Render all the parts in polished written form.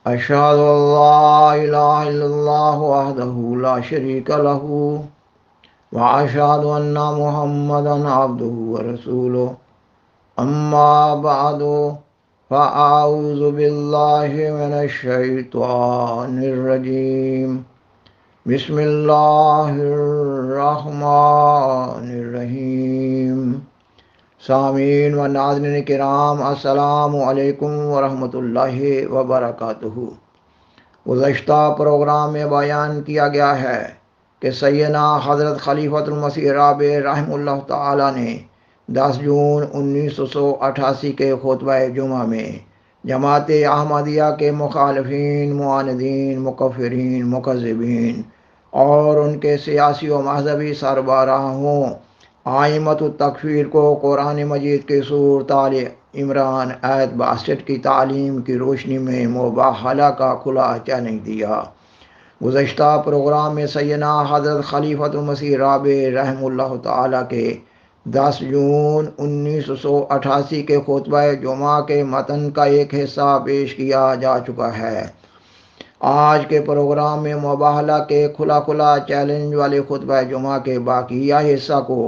أشهد أن لا إله إلا الله وحده لا شريك له وأشهد أن محمدا عبده ورسوله أما بعد فأعوذ بالله من الشيطان الرجيم بسم الله الرحمن الرحيم سامعین و ناظرین کرام، السلام علیکم ورحمۃ اللہ وبرکاتہ۔ گزشتہ پروگرام میں بیان کیا گیا ہے کہ سیدنا حضرت خلیفۃ المسیح رابع رحمہ اللہ تعالی نے 10 جون 1988 کے خطبہ جمعہ میں جماعت احمدیہ کے مخالفین، معاندین، مکفرین، مکذبین اور ان کے سیاسی و مذہبی سربراہوں آئمۃ التکفیر کو قرآن مجید کی سورۃ آل عمران آیت 62 کی تعلیم کی روشنی میں مباہلہ کا کھلا چیلنج دیا۔ گزشتہ پروگرام میں سیدنا حضرت خلیفۃ المسیح رابع رحمہ اللہ تعالیٰ کے 10 جون 1988 کے خطبہ جمعہ کے متن کا ایک حصہ پیش کیا جا چکا ہے۔ آج کے پروگرام میں مباہلہ کے کھلا چیلنج والے خطبہ جمعہ کے باقیہ حصہ کو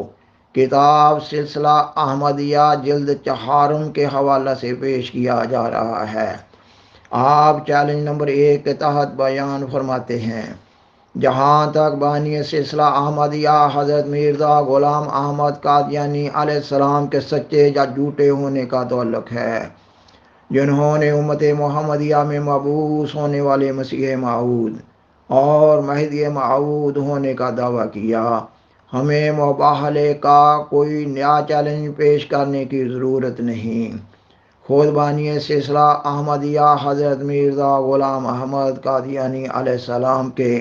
کتاب سلسلہ احمدیہ جلد 4 کے حوالہ سے پیش کیا جا رہا ہے۔ آپ چیلنج نمبر 1 کے تحت بیان فرماتے ہیں: جہاں تک بانی سلسلہ احمدیہ حضرت مرزا غلام احمد قادیانی علیہ السلام کے سچے یا جھوٹے ہونے کا تعلق ہے، جنہوں نے امت محمدیہ میں مبعوث ہونے والے مسیح موعود اور مہدی موعود ہونے کا دعویٰ کیا، ہمیں مباہلے کا کوئی نیا چیلنج پیش کرنے کی ضرورت نہیں۔ خود بانی سلسلہ احمدیہ حضرت مرزا غلام احمد قادیانی علیہ السلام کے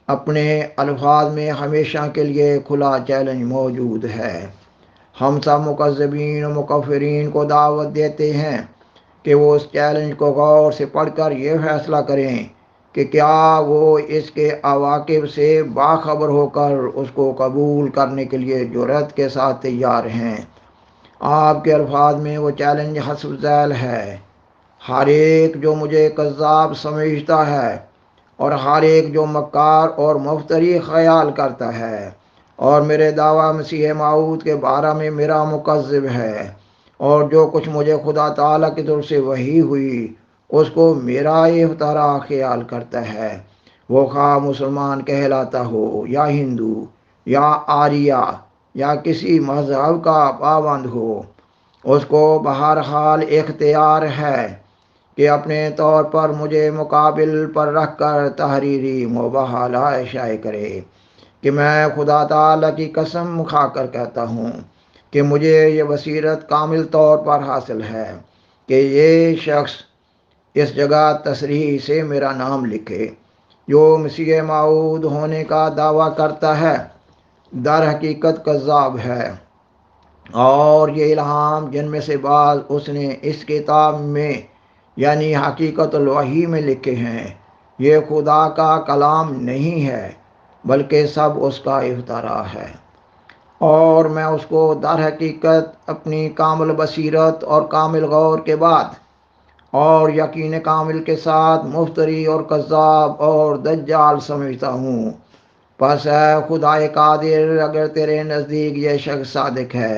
اپنے الفاظ میں ہمیشہ کے لیے کھلا چیلنج موجود ہے۔ ہم سب مکذبین و مکفرین کو دعوت دیتے ہیں کہ وہ اس چیلنج کو غور سے پڑھ کر یہ فیصلہ کریں کہ کیا وہ اس کے عواقب سے باخبر ہو کر اس کو قبول کرنے کے لیے جرأت کے ساتھ تیار ہیں۔ آپ کے الفاظ میں وہ چیلنج حسب ذیل ہے: ہر ایک جو مجھے کذاب سمجھتا ہے اور ہر ایک جو مکار اور مفتری خیال کرتا ہے اور میرے دعویٰ مسیح موعود کے بارے میں میرا مکذب ہے، اور جو کچھ مجھے خدا تعالیٰ کی طرف سے وحی ہوئی اس کو میرا افطرا خیال کرتا ہے، وہ خواہ مسلمان کہلاتا ہو یا ہندو یا آریہ یا کسی مذہب کا پابند ہو، اس کو بہرحال اختیار ہے کہ اپنے طور پر مجھے مقابل پر رکھ کر تحریری مباہلہ شائع کرے کہ میں خدا تعالیٰ کی قسم کھا کر کہتا ہوں کہ مجھے یہ بصیرت کامل طور پر حاصل ہے کہ یہ شخص اس جگہ تصریح سے میرا نام لکھے جو مسیح موعود ہونے کا دعویٰ کرتا ہے، در حقیقت کذاب ہے، اور یہ الہام جن میں سے بعض اس نے اس کتاب میں یعنی حقیقت الوحی میں لکھے ہیں، یہ خدا کا کلام نہیں ہے بلکہ سب اس کا افطرا ہے، اور میں اس کو در حقیقت اپنی کامل بصیرت اور کامل غور کے بعد اور یقین کامل کے ساتھ مفتری اور کذاب اور دجال سمجھتا ہوں۔ پس اے خدائے قادر، اگر تیرے نزدیک یہ شخص صادق ہے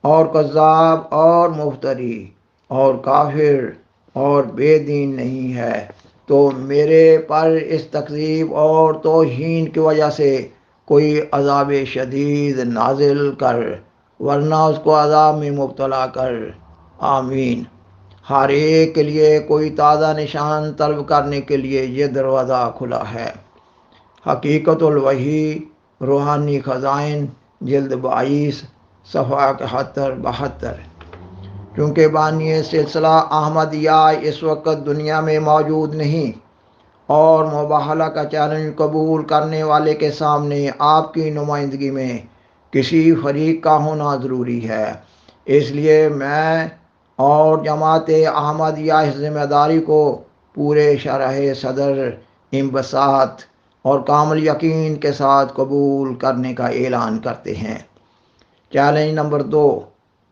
اور کذاب اور مفتری اور کافر اور بے دین نہیں ہے تو میرے پر اس تکذیب اور توہین کی وجہ سے کوئی عذاب شدید نازل کر، ورنہ اس کو عذاب میں مبتلا کر۔ آمین۔ ہر ایک کے لیے کوئی تازہ نشان طلب کرنے کے لیے یہ دروازہ کھلا ہے۔ حقیقت الوحی روحانی خزائن جلد 22 صفحہ 71-72۔ چونکہ بانی سلسلہ احمدیہ اس وقت دنیا میں موجود نہیں اور مباہلہ کا چیلنج قبول کرنے والے کے سامنے آپ کی نمائندگی میں کسی فریق کا ہونا ضروری ہے، اس لیے میں اور جماعت احمدیہ اس ذمہ داری کو پورے شرح صدر، انبساط اور کامل یقین کے ساتھ قبول کرنے کا اعلان کرتے ہیں۔ چیلنج نمبر 2: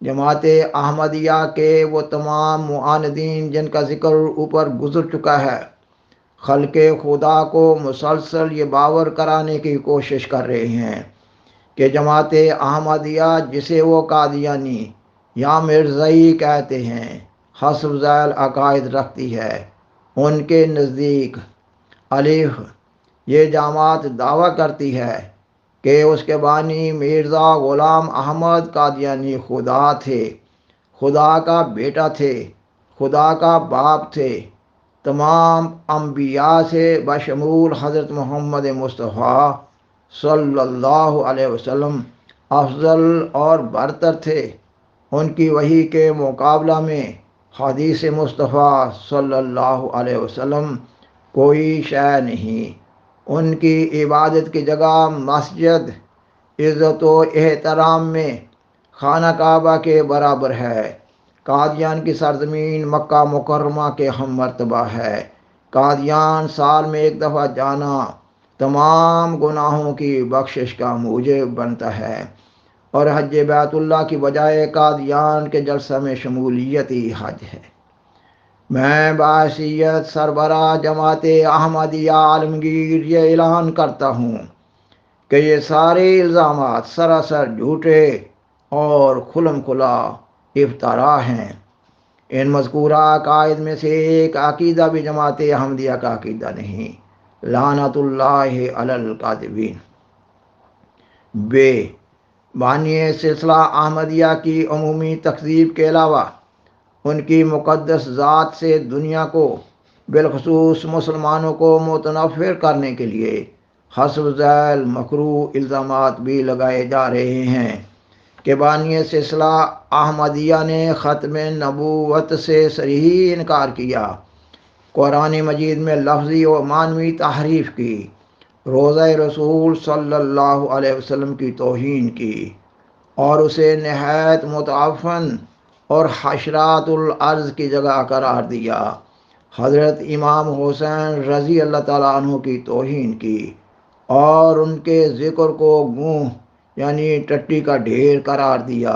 جماعت احمدیہ کے وہ تمام معاندین جن کا ذکر اوپر گزر چکا ہے، خلق خدا کو مسلسل یہ باور کرانے کی کوشش کر رہے ہیں کہ جماعت احمدیہ، جسے وہ قادیانی یا مرزائی کہتے ہیں، حسب ذیل عقائد رکھتی ہے۔ ان کے نزدیک الف یہ جماعت دعویٰ کرتی ہے کہ اس کے بانی مرزا غلام احمد قادیانی خدا تھے، خدا کا بیٹا تھے، خدا کا باپ تھے، تمام انبیاء سے بشمول حضرت محمد مصطفیٰ صلی اللہ علیہ وسلم افضل اور برتر تھے۔ ان کی وحی کے مقابلہ میں حدیث مصطفیٰ صلی اللہ علیہ وسلم کوئی شے نہیں۔ ان کی عبادت کی جگہ مسجد عزت و احترام میں خانہ کعبہ کے برابر ہے۔ قادیان کی سرزمین مکہ مکرمہ کے ہم مرتبہ ہے۔ قادیان سال میں ایک دفعہ جانا تمام گناہوں کی بخشش کا موجب بنتا ہے، اور حج بیت اللہ کی بجائے قادیان کے جلسہ میں شمولیت ہی حج ہے۔ میں بحیثیت سربراہ جماعت احمدیہ عالمگیر یہ اعلان کرتا ہوں کہ یہ سارے الزامات سراسر جھوٹے اور کھلم کھلا افطرا ہیں۔ ان مذکورہ عقائد میں سے ایک عقیدہ بھی جماعت احمدیہ کا عقیدہ نہیں۔ لعنت اللہ علی الکاذبین۔ بے بانی سلسلہ احمدیہ کی عمومی تکذیب کے علاوہ ان کی مقدس ذات سے دنیا کو، بالخصوص مسلمانوں کو متنفر کرنے کے لیے حسب ذیل مکروہ الزامات بھی لگائے جا رہے ہیں کہ بانی سلسلہ احمدیہ نے ختم نبوت سے صریح انکار کیا، قرآن مجید میں لفظی و معنوی تحریف کی، روضہ رسول صلی اللہ علیہ وسلم کی توہین کی، اور اسے نہایت متعفن اور حشرات الارض کی جگہ قرار دیا، حضرت امام حسین رضی اللہ تعالیٰ عنہ کی توہین کی، اور ان کے ذکر کو گونہ یعنی ٹٹی کا ڈھیر قرار دیا،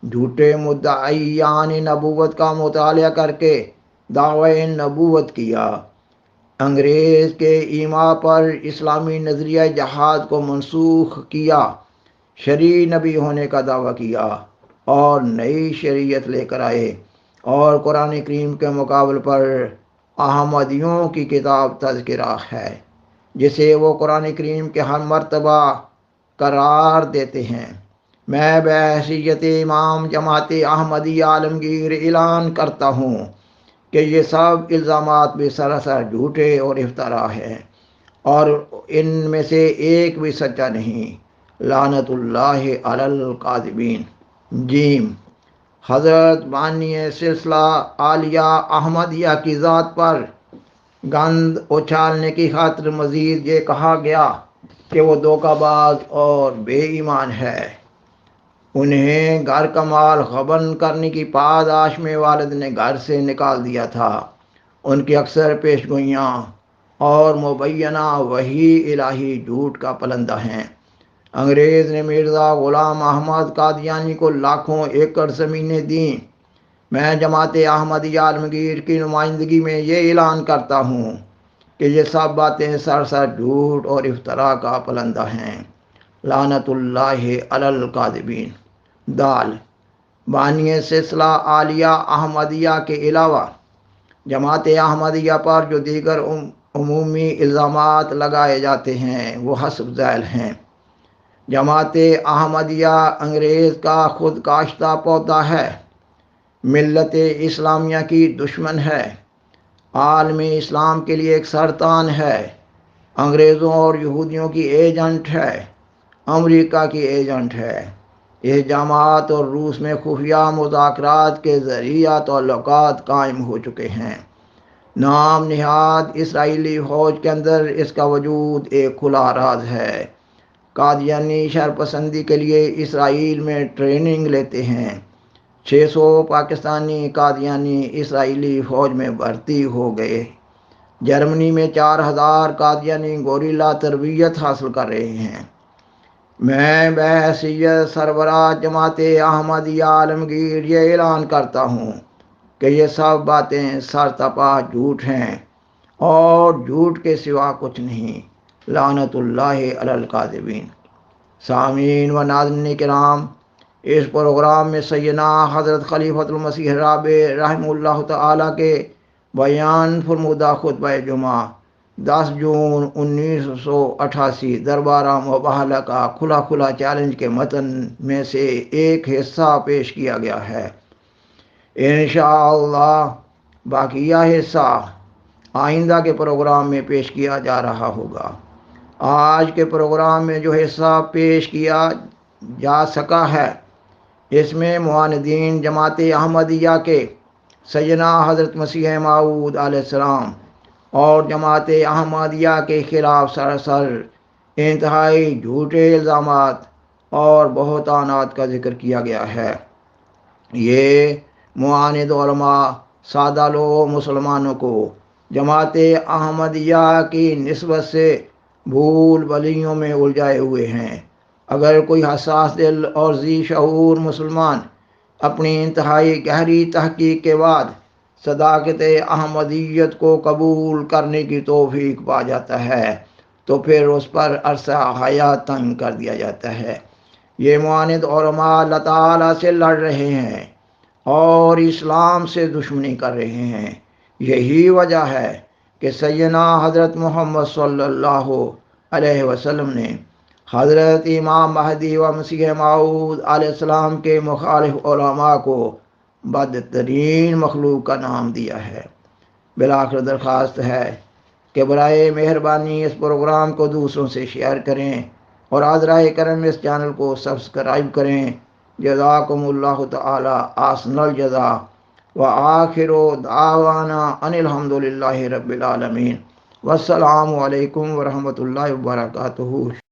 جھوٹے مدعیان نبوت کا مطالعہ کر کے دعوی نبوت کیا، انگریز کے ایما پر اسلامی نظریہ جہاد کو منسوخ کیا، شرعی نبی ہونے کا دعویٰ کیا اور نئی شریعت لے کر آئے، اور قرآن کریم کے مقابل پر احمدیوں کی کتاب تذکرہ ہے، جسے وہ قرآن کریم کے ہر مرتبہ قرار دیتے ہیں۔ میں بحیثیت امام جماعت احمدیہ عالمگیر اعلان کرتا ہوں کہ یہ سب الزامات بھی سراسر جھوٹے اور افطرا ہیں، اور ان میں سے ایک بھی سچا نہیں۔ لعنت اللہ علی الکاذبین۔ جیم حضرت بانی سلسلہ عالیہ احمدیہ کی ذات پر گند اچھالنے کی خاطر مزید یہ کہا گیا کہ وہ دھوکہ باز اور بے ایمان ہے۔ انہیں گھر کا مال غبن کرنے کی پاداش میں والد نے گھر سے نکال دیا تھا۔ ان کی اکثر پیش گوئیاں اور مبینہ وحی الہی جھوٹ کا پلندہ ہیں۔ انگریز نے مرزا غلام احمد قادیانی کو لاکھوں ایکڑ زمینیں دیں۔ میں جماعت احمدیہ عالمگیر کی نمائندگی میں یہ اعلان کرتا ہوں کہ یہ سب باتیں سراسر جھوٹ اور افطرا کا پلندہ ہیں۔ لعنت اللہ علی الکاذبین۔ دال بانی سلسلہ عالیہ احمدیہ کے علاوہ جماعت احمدیہ پر جو دیگر عمومی الزامات لگائے جاتے ہیں وہ حسب ذیل ہیں۔ جماعت احمدیہ انگریز کا خود کاشتہ پودا ہے، ملت اسلامیہ کی دشمن ہے، عالم اسلام کے لیے ایک سرطان ہے، انگریزوں اور یہودیوں کی ایجنٹ ہے، امریکہ کی ایجنٹ ہے۔ یہ جماعت اور روس میں خفیہ مذاکرات کے ذریعہ تعلقات قائم ہو چکے ہیں۔ نام نہاد اسرائیلی فوج کے اندر اس کا وجود ایک کھلا راز ہے۔ قادیانی شرپسندی کے لیے اسرائیل میں ٹریننگ لیتے ہیں۔ 600 پاکستانی قادیانی اسرائیلی فوج میں بھرتی ہو گئے۔ جرمنی میں 4000 قادیانی گوریلا تربیت حاصل کر رہے ہیں۔ میں بحیثیت سربراہ جماعت احمدیہ عالمگیر یہ اعلان کرتا ہوں کہ یہ سب باتیں سرتپا جھوٹ ہیں اور جھوٹ کے سوا کچھ نہیں۔ لعنت اللہ علی الکاذبین۔ سامعین و ناظرین کرام، اس پروگرام میں سیدنا حضرت خلیفۃ المسیح الرابع رحمہ اللہ تعالیٰ کے بیان فرمودہ خطبہ جمعہ 10 جون 1988 دربارہ مباحلہ کا کھلا چیلنج کے متن میں سے ایک حصہ پیش کیا گیا ہے۔ انشاءاللہ باقیہ حصہ آئندہ کے پروگرام میں پیش کیا جا رہا ہوگا۔ آج کے پروگرام میں جو حصہ پیش کیا جا سکا ہے، اس میں معاندین جماعت احمدیہ کے سیدنا حضرت مسیح موعود علیہ السلام اور جماعت احمدیہ کے خلاف سراسر انتہائی جھوٹے الزامات اور بہتانات کا ذکر کیا گیا ہے۔ یہ معاند علماء سادہ لوگ مسلمانوں کو جماعت احمدیہ کی نسبت سے بھول بھلیوں میں الجھائے ہوئے ہیں۔ اگر کوئی حساس دل اور ذی شعور مسلمان اپنی انتہائی گہری تحقیق کے بعد صداقت احمدیت کو قبول کرنے کی توفیق پا جاتا ہے تو پھر اس پر عرصہ حیات تنگ کر دیا جاتا ہے۔ یہ معاند علماء اللہ تعالیٰ سے لڑ رہے ہیں اور اسلام سے دشمنی کر رہے ہیں۔ یہی وجہ ہے کہ سیدنا حضرت محمد صلی اللہ علیہ وسلم نے حضرت امام مہدی و مسیح موعود علیہ السلام کے مخالف علماء کو بدترین مخلوق کا نام دیا ہے۔ بالآخر درخواست ہے کہ برائے مہربانی اس پروگرام کو دوسروں سے شیئر کریں اور حضرہ کرم اس چینل کو سبسکرائب کریں۔ جزاکم اللہ تعالی احسن الجزا وآخر دعوانا ان الحمد للہ رب العالمین۔ والسلام علیکم ورحمۃ اللہ وبرکاتہ۔